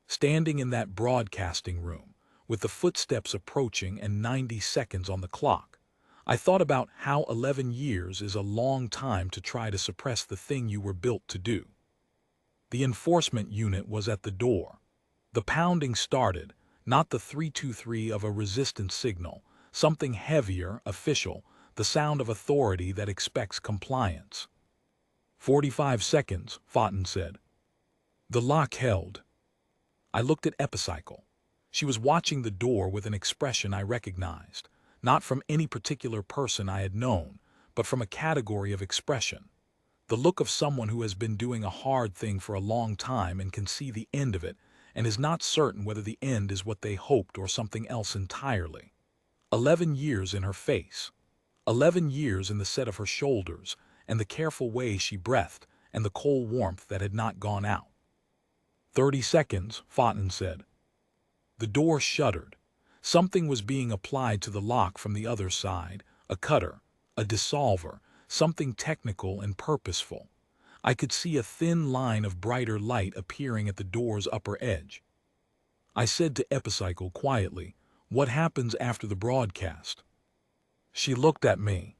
Standing in that broadcasting room, with the footsteps approaching and 90 seconds on the clock, I thought about how 11 years is a long time to try to suppress the thing you were built to do. The enforcement unit was at the door. The pounding started, not the 323 of a resistance signal, something heavier, official, the sound of authority that expects compliance. 45 seconds, Fountain said. The lock held. I looked at Epicycle. She was watching the door with an expression I recognized, not from any particular person I had known, but from a category of expression. The look of someone who has been doing a hard thing for a long time and can see the end of it and is not certain whether the end is what they hoped or something else entirely. 11 years in her face. 11 years in the set of her shoulders and the careful way she breathed and the cold warmth that had not gone out. 30 seconds, Fountain said. The door shuddered. Something was being applied to the lock from the other side, a cutter, a dissolver, something technical and purposeful. I could see a thin line of brighter light appearing at the door's upper edge. I said to Epicycle quietly, "What happens after the broadcast?" She looked at me.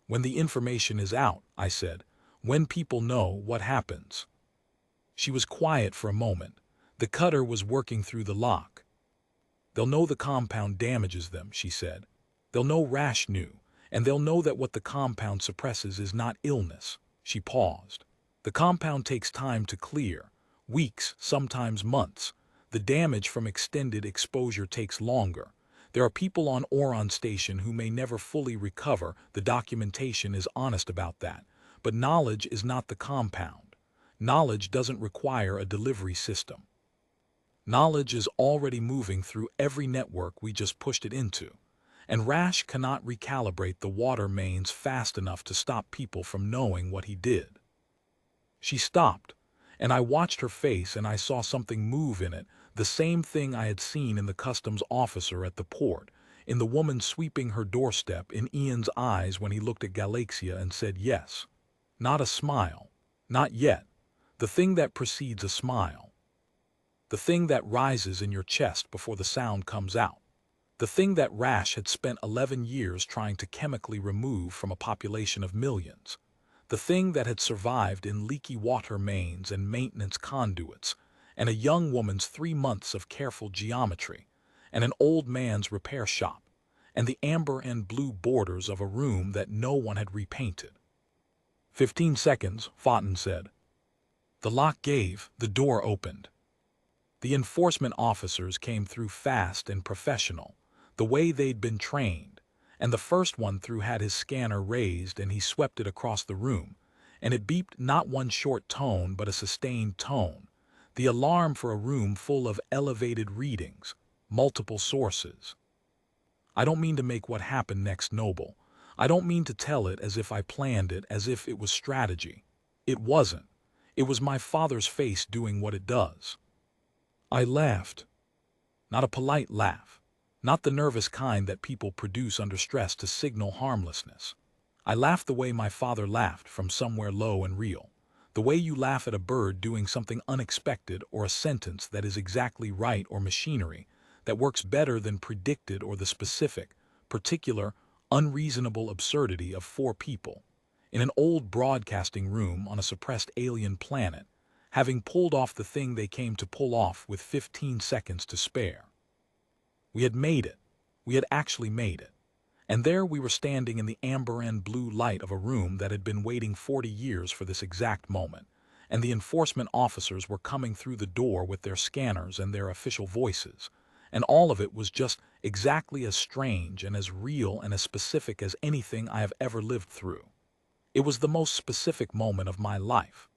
"When the information is out," I said, "when people know what happens." She was quiet for a moment. The cutter was working through the lock. "They'll know the compound damages them," she said. "They'll know Rasch knew, and they'll know that what the compound suppresses is not illness." She paused. "The compound takes time to clear, weeks, sometimes months. The damage from extended exposure takes longer. There are people on Oron Station who may never fully recover. The documentation is honest about that. But knowledge is not the compound. Knowledge doesn't require a delivery system. Knowledge is already moving through every network we just pushed it into. And Rasch cannot recalibrate the water mains fast enough to stop people from knowing what he did." She stopped, and I watched her face and I saw something move in it, the same thing I had seen in the customs officer at the port, in the woman sweeping her doorstep, in Ian's eyes when he looked at Galaxia and said yes. Not a smile. Not yet. The thing that precedes a smile. The thing that rises in your chest before the sound comes out. The thing that Rasch had spent 11 years trying to chemically remove from a population of millions. the thing that had survived in leaky water mains and maintenance conduits, and a young woman's 3 months of careful geometry, and an old man's repair shop, and the amber and blue borders of a room that no one had repainted. 15 seconds, Foughton said. The lock gave, the door opened. The enforcement officers came through fast and professional, the way they'd been trained, and the first one through had his scanner raised and he swept it across the room, and it beeped not one short tone but a sustained tone, the alarm for a room full of elevated readings, multiple sources. I don't mean to make what happened next noble. I don't mean to tell it as if I planned it, as if it was strategy. It wasn't. It was my father's face doing what it does. I laughed. Not a polite laugh. Not the nervous kind that people produce under stress to signal harmlessness. I laughed the way my father laughed from somewhere low and real. The way you laugh at a bird doing something unexpected or a sentence that is exactly right or machinery that works better than predicted or the specific, particular, unreasonable absurdity of 4 people in an old broadcasting room on a suppressed alien planet, having pulled off the thing they came to pull off with 15 seconds to spare. We had made it. We had actually made it. And there we were standing in the amber and blue light of a room that had been waiting 40 years for this exact moment, and the enforcement officers were coming through the door with their scanners and their official voices, and all of it was just exactly as strange and as real and as specific as anything I have ever lived through. It was the most specific moment of my life.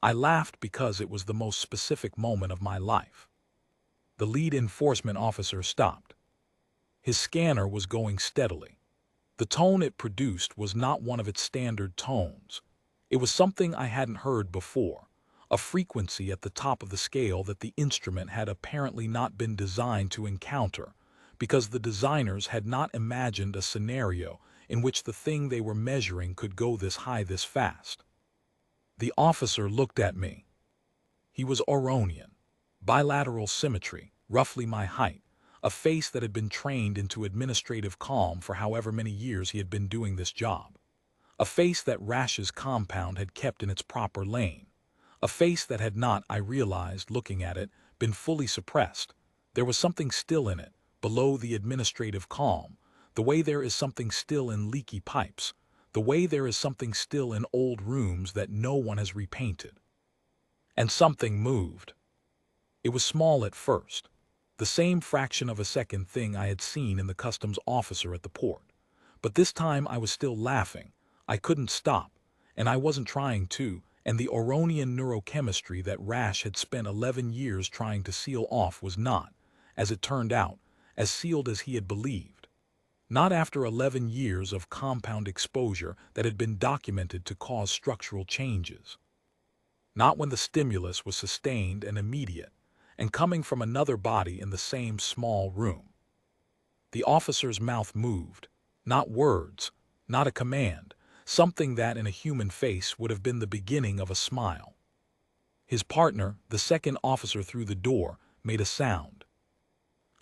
I laughed because it was the most specific moment of my life. The lead enforcement officer stopped. His scanner was going steadily. The tone it produced was not one of its standard tones. It was something I hadn't heard before, a frequency at the top of the scale that the instrument had apparently not been designed to encounter, because the designers had not imagined a scenario in which the thing they were measuring could go this high this fast. The officer looked at me. He was Oronian, bilateral symmetry, roughly my height, a face that had been trained into administrative calm for however many years he had been doing this job. A face that Rasch's compound had kept in its proper lane. A face that had not, I realized, looking at it, been fully suppressed. There was something still in it, below the administrative calm, the way there is something still in leaky pipes, the way there is something still in old rooms that no one has repainted. And something moved. It was small at first, the same fraction of a second thing I had seen in the customs officer at the port. But this time I was still laughing. I couldn't stop, and I wasn't trying to, and the Oronian neurochemistry that Rasch had spent 11 years trying to seal off was not, as it turned out, as sealed as he had believed. Not after 11 years of compound exposure that had been documented to cause structural changes. Not when the stimulus was sustained and immediate, and coming from another body in the same small room. The officer's mouth moved, not words, not a command, something that in a human face would have been the beginning of a smile. His partner, the second officer through the door, made a sound.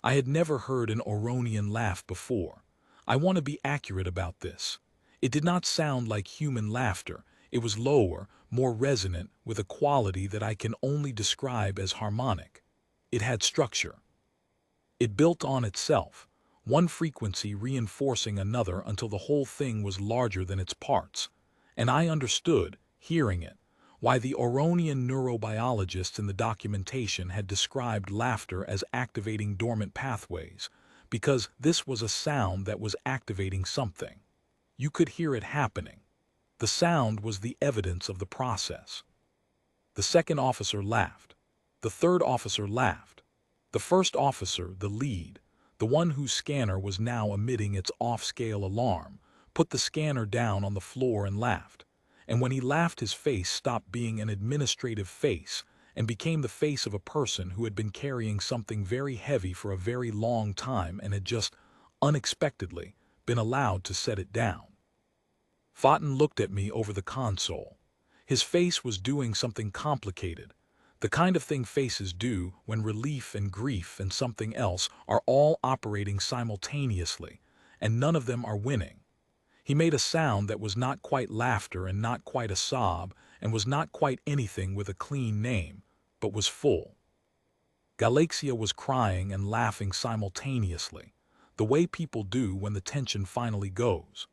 I had never heard an Oronian laugh before. I want to be accurate about this. It did not sound like human laughter. It was lower, more resonant, with a quality that I can only describe as harmonic. It had structure. It built on itself, one frequency reinforcing another until the whole thing was larger than its parts. And I understood, hearing it, why the Oronian neurobiologists in the documentation had described laughter as activating dormant pathways, because this was a sound that was activating something. You could hear it happening. The sound was the evidence of the process. The second officer laughed. The third officer laughed. The first officer, the lead, the one whose scanner was now emitting its off-scale alarm, put the scanner down on the floor and laughed. And when he laughed, his face stopped being an administrative face and became the face of a person who had been carrying something very heavy for a very long time and had just, unexpectedly, been allowed to set it down. Foughton looked at me over the console. His face was doing something complicated, the kind of thing faces do when relief and grief and something else are all operating simultaneously, and none of them are winning. He made a sound that was not quite laughter and not quite a sob and was not quite anything with a clean name, but was full. Galaxia was crying and laughing simultaneously, the way people do when the tension finally goes.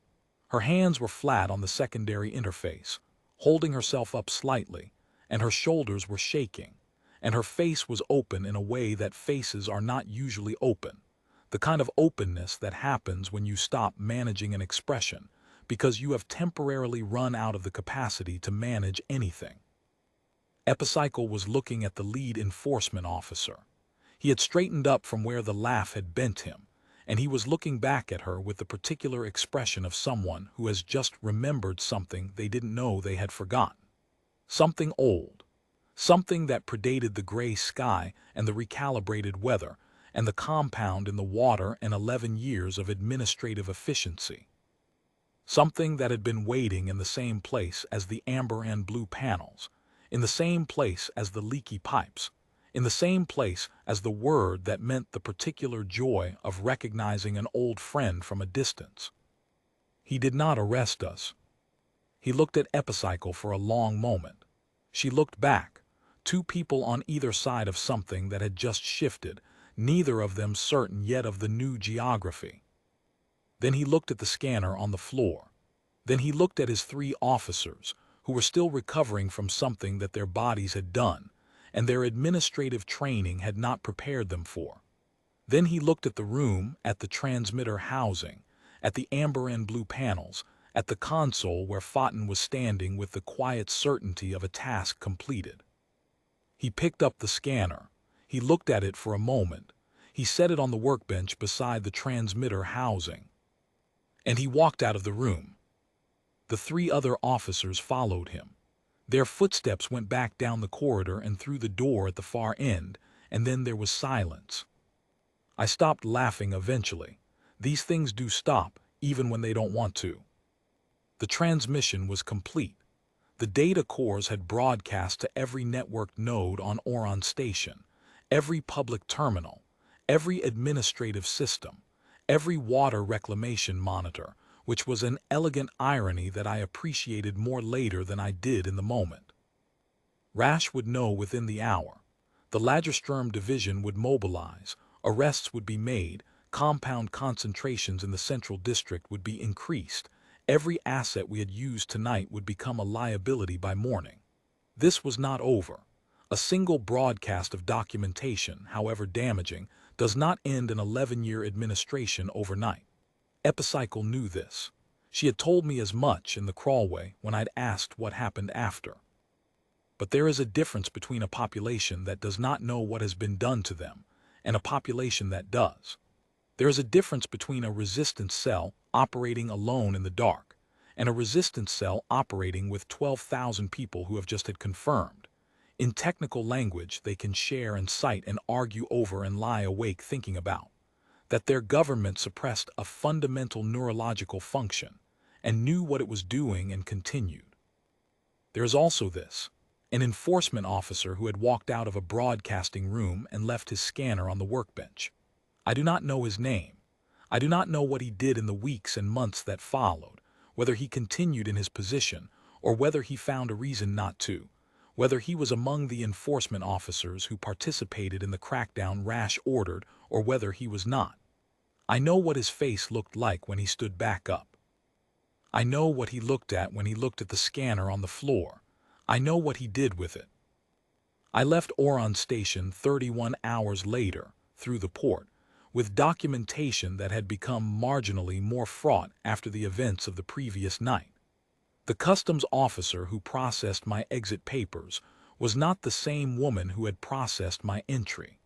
Her hands were flat on the secondary interface, holding herself up slightly, and her shoulders were shaking, and her face was open in a way that faces are not usually open, the kind of openness that happens when you stop managing an expression because you have temporarily run out of the capacity to manage anything. Epicycle was looking at the lead enforcement officer. He had straightened up from where the laugh had bent him, and he was looking back at her with the particular expression of someone who has just remembered something they didn't know they had forgotten. Something old. Something that predated the gray sky and the recalibrated weather and the compound in the water and 11 years of administrative efficiency. Something that had been waiting in the same place as the amber and blue panels, in the same place as the leaky pipes, in the same place as the word that meant the particular joy of recognizing an old friend from a distance. He did not arrest us. He looked at Epicycle for a long moment. She looked back, two people on either side of something that had just shifted, neither of them certain yet of the new geography. Then he looked at the scanner on the floor. Then he looked at his 3 officers, who were still recovering from something that their bodies had done, and their administrative training had not prepared them for. Then he looked at the room, at the transmitter housing, at the amber and blue panels, at the console where Fountain was standing with the quiet certainty of a task completed. He picked up the scanner. He looked at it for a moment. He set it on the workbench beside the transmitter housing. And he walked out of the room. The 3 other officers followed him. Their footsteps went back down the corridor and through the door at the far end, and then there was silence. I stopped laughing eventually. These things do stop, even when they don't want to. The transmission was complete. The data cores had broadcast to every network node on Oron Station, every public terminal, every administrative system, every water reclamation monitor, which was an elegant irony that I appreciated more later than I did in the moment. Rasch would know within the hour. The Lagerstrom division would mobilize, arrests would be made, compound concentrations in the central district would be increased, every asset we had used tonight would become a liability by morning. This was not over. A single broadcast of documentation, however damaging, does not end an 11-year administration overnight. Epicycle knew this. She had told me as much in the crawlway when I'd asked what happened after. But there is a difference between a population that does not know what has been done to them and a population that does. There is a difference between a resistance cell operating alone in the dark and a resistance cell operating with 12,000 people who have just had confirmed. In technical language, they can share and cite and argue over and lie awake thinking about that their government suppressed a fundamental neurological function and knew what it was doing and continued. There is also this, an enforcement officer who had walked out of a broadcasting room and left his scanner on the workbench. I do not know his name. I do not know what he did in the weeks and months that followed, whether he continued in his position or whether he found a reason not to, whether he was among the enforcement officers who participated in the crackdown Rasch ordered or whether he was not. I know what his face looked like when he stood back up. I know what he looked at when he looked at the scanner on the floor. I know what he did with it. I left Oron Station 31 hours later, through the port, with documentation that had become marginally more fraught after the events of the previous night. The customs officer who processed my exit papers was not the same woman who had processed my entry.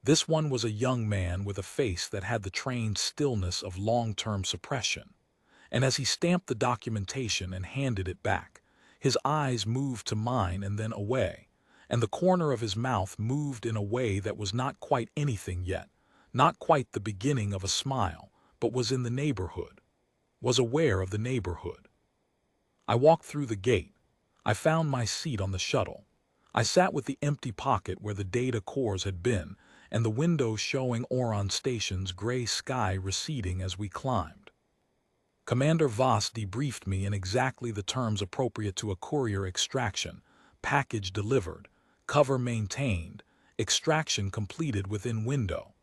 This one was a young man with a face that had the trained stillness of long-term suppression, and as he stamped the documentation and handed it back, his eyes moved to mine and then away, and the corner of his mouth moved in a way that was not quite anything yet, not quite the beginning of a smile, but was in the neighborhood, was aware of the neighborhood. I walked through the gate. I found my seat on the shuttle. I sat with the empty pocket where the data cores had been, and the window showing Oron Station's gray sky receding as we climbed. Commander Voss debriefed me in exactly the terms appropriate to a courier extraction: package delivered, cover maintained, extraction completed within window.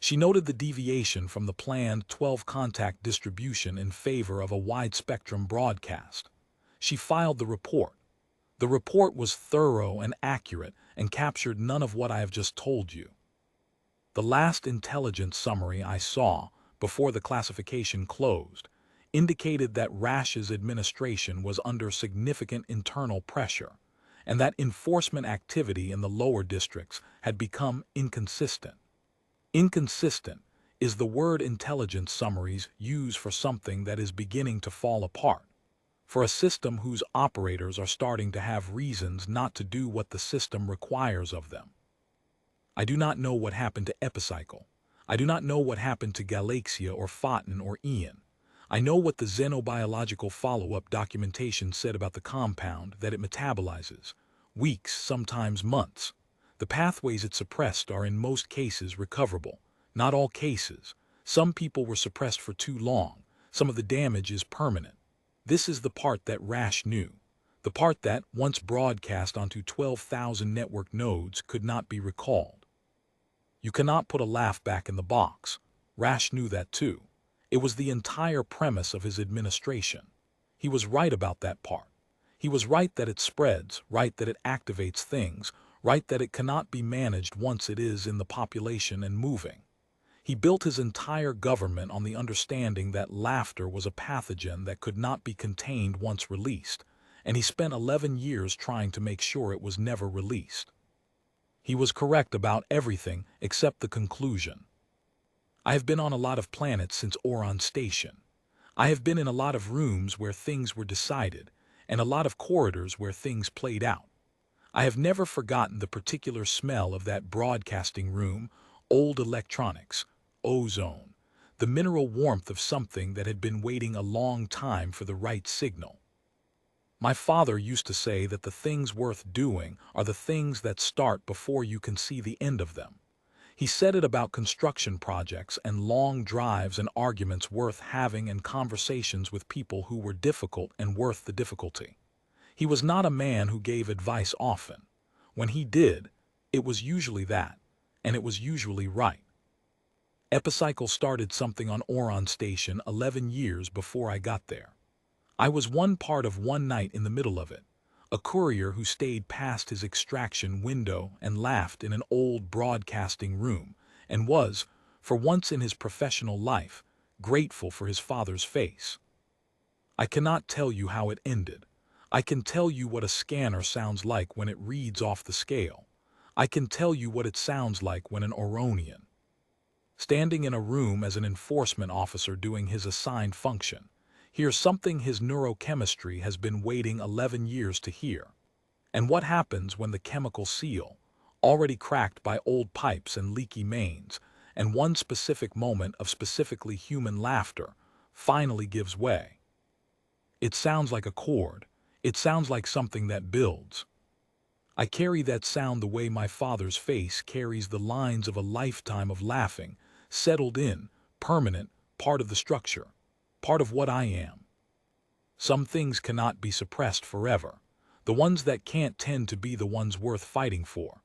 She noted the deviation from the planned 12-contact distribution in favor of a wide-spectrum broadcast. She filed the report. The report was thorough and accurate and captured none of what I have just told you. The last intelligence summary I saw, before the classification closed, indicated that Rasch's administration was under significant internal pressure, and that enforcement activity in the lower districts had become inconsistent. Inconsistent is the word intelligence summaries use for something that is beginning to fall apart, for a system whose operators are starting to have reasons not to do what the system requires of them. I do not know what happened to Epicycle. I do not know what happened to Galaxia or Photon or Ian. I know what the xenobiological follow-up documentation said about the compound, that it metabolizes. Weeks, sometimes months. The pathways it suppressed are in most cases recoverable. Not all cases. Some people were suppressed for too long. Some of the damage is permanent. This is the part that Rasch knew. The part that, once broadcast onto 12,000 network nodes, could not be recalled. You cannot put a laugh back in the box. Rasch knew that too. It was the entire premise of his administration. He was right about that part. He was right that it spreads, right that it activates things, right that it cannot be managed once it is in the population and moving. He built his entire government on the understanding that laughter was a pathogen that could not be contained once released, and he spent 11 years trying to make sure it was never released. He was correct about everything except the conclusion. I have been on a lot of planets since Orion Station. I have been in a lot of rooms where things were decided, and a lot of corridors where things played out. I have never forgotten the particular smell of that broadcasting room, old electronics, ozone, the mineral warmth of something that had been waiting a long time for the right signal. My father used to say that the things worth doing are the things that start before you can see the end of them. He said it about construction projects and long drives and arguments worth having and conversations with people who were difficult and worth the difficulty. He was not a man who gave advice often. When he did, it was usually that, and it was usually right. Epicycle started something on Orion Station 11 years before I got there. I was one part of one night in the middle of it, a courier who stayed past his extraction window and laughed in an old broadcasting room, and was, for once in his professional life, grateful for his father's face. I cannot tell you how it ended. I can tell you what a scanner sounds like when it reads off the scale. I can tell you what it sounds like when an Oronian, standing in a room as an enforcement officer doing his assigned function, hears something his neurochemistry has been waiting 11 years to hear. And what happens when the chemical seal, already cracked by old pipes and leaky mains, and one specific moment of specifically human laughter, finally gives way? It sounds like a chord. It sounds like something that builds. I carry that sound the way my father's face carries the lines of a lifetime of laughing, settled in, permanent, part of the structure, part of what I am. Some things cannot be suppressed forever. The ones that can't tend to be the ones worth fighting for.